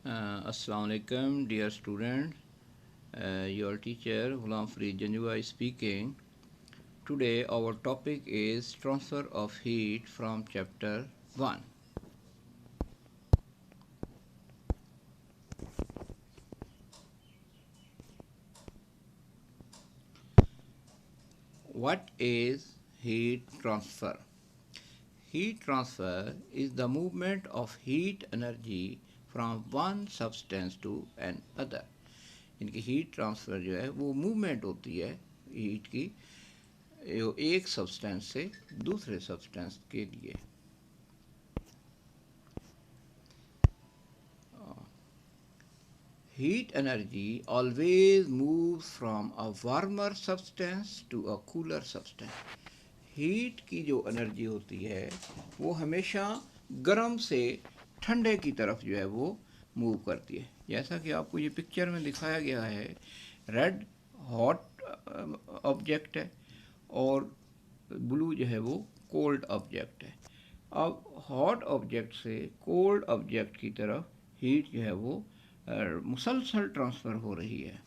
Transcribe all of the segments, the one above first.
Assalamu alaikum, dear students. Your teacher Ghulam Fareed Janjua is speaking. Today our topic is transfer of heat from chapter 1. What is heat transfer? Heat transfer is the movement of heat energy from one substance to another. इनकी heat transfer जो है वो movement होती है heat की एक substance से दूसरे सब्सटेंस के लिए। Heat energy always moves from a warmer substance to a cooler substance. Heat की जो एनर्जी होती है वो हमेशा गर्म से ठंडे की तरफ जो है वो मूव करती है। जैसा कि आपको ये पिक्चर में दिखाया गया है, रेड हॉट ऑब्जेक्ट है और ब्लू जो है वो कोल्ड ऑब्जेक्ट है। अब हॉट ऑब्जेक्ट से कोल्ड ऑब्जेक्ट की तरफ हीट जो है वो मुसलसल ट्रांसफ़र हो रही है।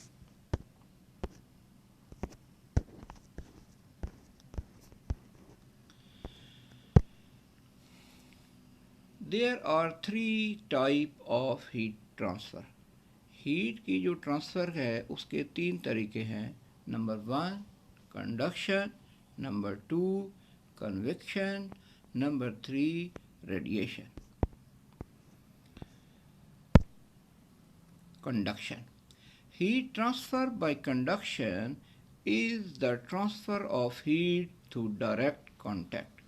There are 3 type of heat transfer. Heat की जो ट्रांसफ़र है उसके 3 तरीके हैं। Number 1 conduction, number 2 convection, number 3 radiation. Conduction. Heat transfer by conduction is the transfer of heat through direct contact.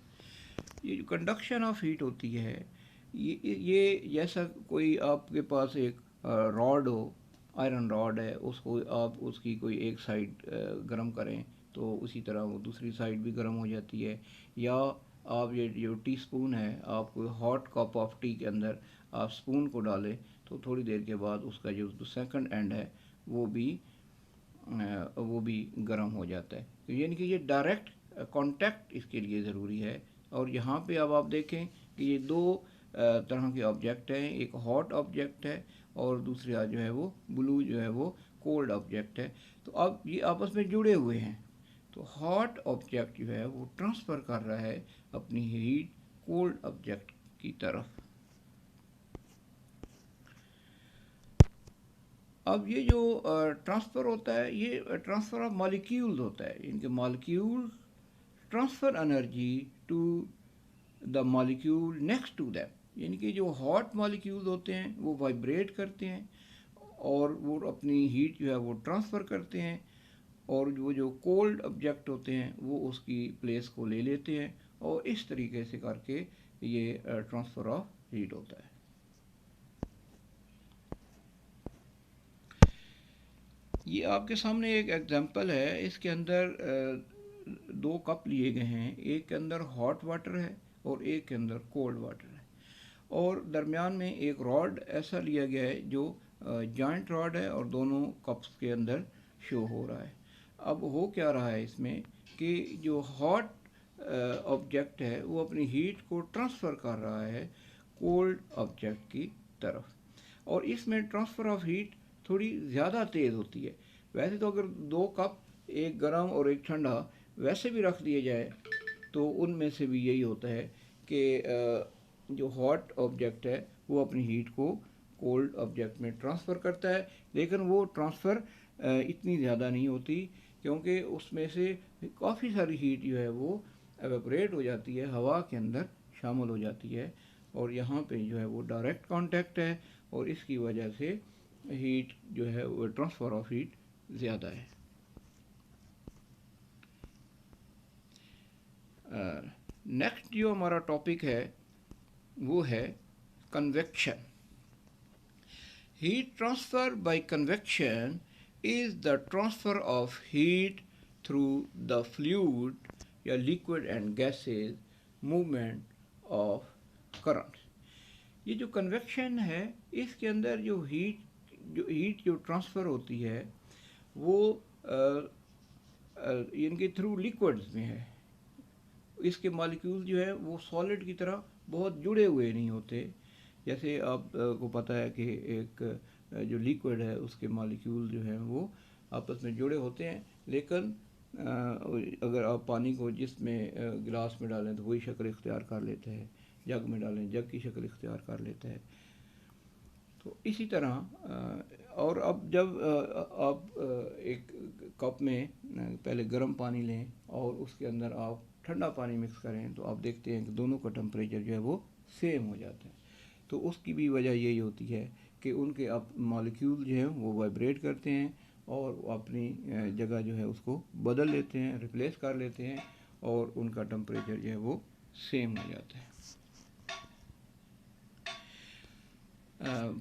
ये जो कंडक्शन ऑफ हीट होती है ये जैसा कोई आपके पास एक रॉड हो, आयरन रॉड है, उसको आप उसकी कोई एक साइड गर्म करें तो उसी तरह वो दूसरी साइड भी गर्म हो जाती है। या आप ये जो टी स्पून है, आप कोई हॉट कप ऑफ टी के अंदर आप स्पून को डालें तो थोड़ी देर के बाद उसका जो सेकंड एंड है वो भी गर्म हो जाता है। तो यानी कि ये डायरेक्ट कांटेक्ट इसके लिए ज़रूरी है। और यहाँ पे अब आप देखें कि ये दो तरह के ऑब्जेक्ट हैं, एक हॉट ऑब्जेक्ट है और दूसरा जो है वो ब्लू जो है वो कोल्ड ऑब्जेक्ट है। तो अब ये आपस में जुड़े हुए हैं। तो हॉट ऑब्जेक्ट जो है वो ट्रांसफ़र कर रहा है अपनी हीट कोल्ड ऑब्जेक्ट की तरफ। अब ये जो ट्रांसफ़र होता है ये ट्रांसफ़र ऑफ मॉलिक्यूल्स होता है। इनके molecule transfer energy to the molecule next to them. यानी कि जो हॉट मॉलिक्यूल्स होते हैं वो वाइब्रेट करते हैं और वो अपनी हीट जो है वो ट्रांसफ़र करते हैं, और वो जो कोल्ड ऑब्जेक्ट होते हैं वो उसकी प्लेस को ले लेते हैं, और इस तरीके से करके ये ट्रांसफ़र ऑफ हीट होता है। ये आपके सामने एक एग्जांपल है। इसके अंदर दो कप लिए गए हैं, एक के अंदर हॉट वाटर है और एक के अंदर कोल्ड वाटर है, और दरमियान में एक रॉड ऐसा लिया गया है जो जॉइंट रॉड है और दोनों कप्स के अंदर शो हो रहा है। अब हो क्या रहा है इसमें कि जो हॉट ऑब्जेक्ट है वो अपनी हीट को ट्रांसफ़र कर रहा है कोल्ड ऑब्जेक्ट की तरफ, और इसमें ट्रांसफ़र ऑफ हीट थोड़ी ज़्यादा तेज़ होती है। वैसे तो अगर दो कप, एक गर्म और एक ठंडा, वैसे भी रख दिए जाए तो उनमें से भी यही होता है कि जो हॉट ऑब्जेक्ट है वो अपनी हीट को कोल्ड ऑब्जेक्ट में ट्रांसफ़र करता है, लेकिन वो ट्रांसफ़र इतनी ज़्यादा नहीं होती क्योंकि उसमें से काफ़ी सारी हीट जो है वो एवेपोरेट हो जाती है, हवा के अंदर शामिल हो जाती है, और यहाँ पे जो है वो डायरेक्ट कांटेक्ट है और इसकी वजह से हीट जो है वो ट्रांसफ़र ऑफ हीट ज़्यादा है। नेक्स्ट जो हमारा टॉपिक है वो है convection. Heat transfer by convection is the transfer of heat through the fluid या liquid and gases movement of current. ये जो कन्वेक्शन है इसके अंदर जो हीट जो ट्रांसफ़र होती है वो इनके थ्रू लिक्विड्स में है। इसके मॉलिक्यूल जो है वो सॉलिड की तरह बहुत जुड़े हुए नहीं होते, जैसे आप को पता है कि एक जो लिक्विड है उसके मॉलिक्यूल जो हैं वो आपस में जुड़े होते हैं, लेकिन अगर आप पानी को जिसमें गिलास में डालें तो वही शक्ल इख्तियार कर लेते हैं, जग में डालें जग की शक्ल इख्तियार कर लेता है। तो इसी तरह और अब जब आप एक कप में पहले गर्म पानी लें और उसके अंदर आप ठंडा पानी मिक्स करें तो आप देखते हैं कि दोनों का टेम्परेचर जो है वो सेम हो जाता है। तो उसकी भी वजह यही होती है कि उनके अब मॉलिक्यूल जो हैं वो वाइब्रेट करते हैं और अपनी जगह जो है उसको बदल लेते हैं, रिप्लेस कर लेते हैं और उनका टेम्परेचर जो है वो सेम हो जाता है।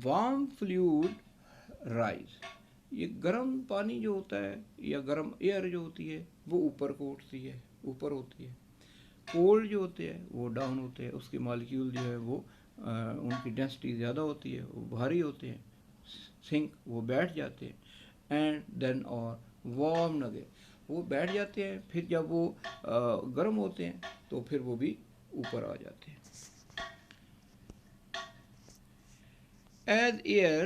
वार्म फ्लूइड राइज, ये गर्म पानी जो होता है या गर्म एयर जो होती है वो ऊपर को उठती है, ऊपर होती है। कोल्ड जो होते हैं वो डाउन होते हैं, उसके मॉलिक्यूल जो है वो उनकी डेंसिटी ज़्यादा होती है, वो भारी होते हैं, सिंक वो बैठ जाते हैं। एंड देन और वार्म अगेन, वो बैठ जाते हैं, फिर जब वो गर्म होते हैं तो फिर वो भी ऊपर आ जाते हैं। As air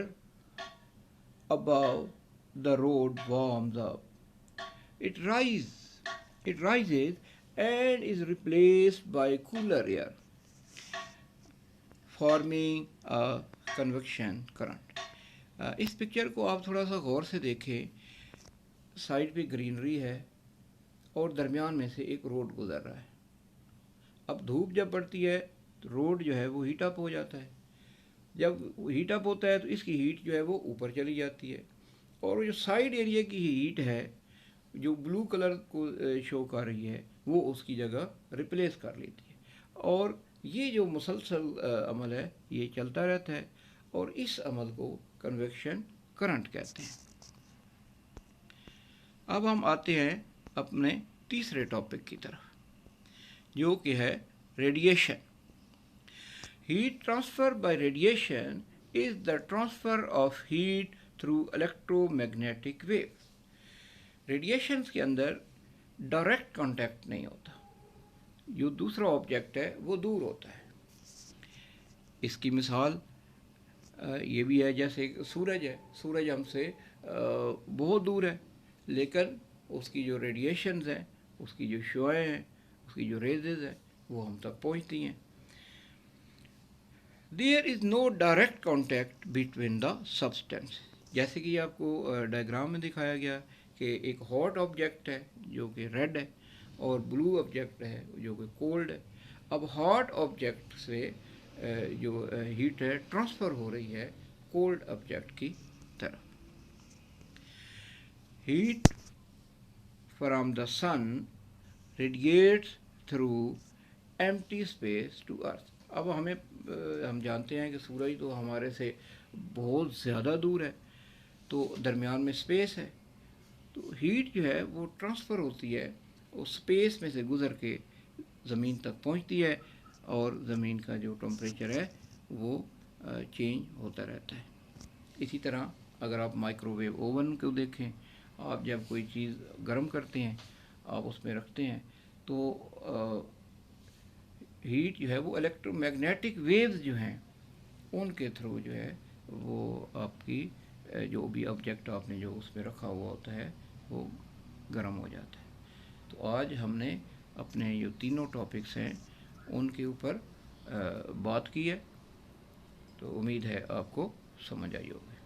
above the road warms up, it rises and is replaced by cooler air, forming a convection current. इस पिक्चर को आप थोड़ा सा गौर से देखें। साइड पे ग्रीनरी है और दरमियान में से एक रोड गुजर रहा है। अब धूप जब पड़ती है तो रोड जो है वो हीट अप हो जाता है। जब हीट अप होता है तो इसकी हीट जो है वो ऊपर चली जाती है और जो साइड एरिया की हीट है जो ब्लू कलर को शो कर रही है वो उसकी जगह रिप्लेस कर लेती है। और ये जो मुसलसल अमल है ये चलता रहता है और इस अमल को कन्वेक्शन करंट कहते हैं। अब हम आते हैं अपने तीसरे टॉपिक की तरफ जो कि है radiation. Heat transfer by radiation is the transfer of heat through electromagnetic waves. Radiations के अंदर डायरेक्ट कांटेक्ट नहीं होता, जो दूसरा ऑब्जेक्ट है वो दूर होता है। इसकी मिसाल ये भी है, जैसे सूरज है, सूरज हमसे बहुत दूर है लेकिन उसकी जो रेडिएशंस हैं, उसकी जो शुआएँ हैं, उसकी जो रेजेस हैं वो हम तक पहुंचती हैं। There is no direct contact between the substance. जैसे कि आपको डायग्राम में दिखाया गया कि एक हॉट ऑब्जेक्ट है जो कि रेड है और ब्लू ऑब्जेक्ट है जो कि कोल्ड है। अब हॉट ऑब्जेक्ट से जो हीट है ट्रांसफ़र हो रही है कोल्ड ऑब्जेक्ट की तरफ। Heat from the sun radiates through empty space to earth. अब हम जानते हैं कि सूरज तो हमारे से बहुत ज़्यादा दूर है, तो दरमियान में स्पेस है, तो हीट जो है वो ट्रांसफ़र होती है उस स्पेस में से गुज़र के ज़मीन तक पहुंचती है और ज़मीन का जो टेम्परेचर है वो चेंज होता रहता है। इसी तरह अगर आप माइक्रोवेव ओवन को देखें, आप जब कोई चीज़ गर्म करते हैं, आप उसमें रखते हैं तो हीट जो है वो इलेक्ट्रोमैग्नेटिक वेव्स जो हैं उनके थ्रू जो है वो आपकी जो भी ऑब्जेक्ट आपने जो उसमें रखा हुआ होता है वो गर्म हो जाता है। तो आज हमने अपने जो तीनों टॉपिक्स हैं उनके ऊपर बात की है, तो उम्मीद है आपको समझ आई होगी।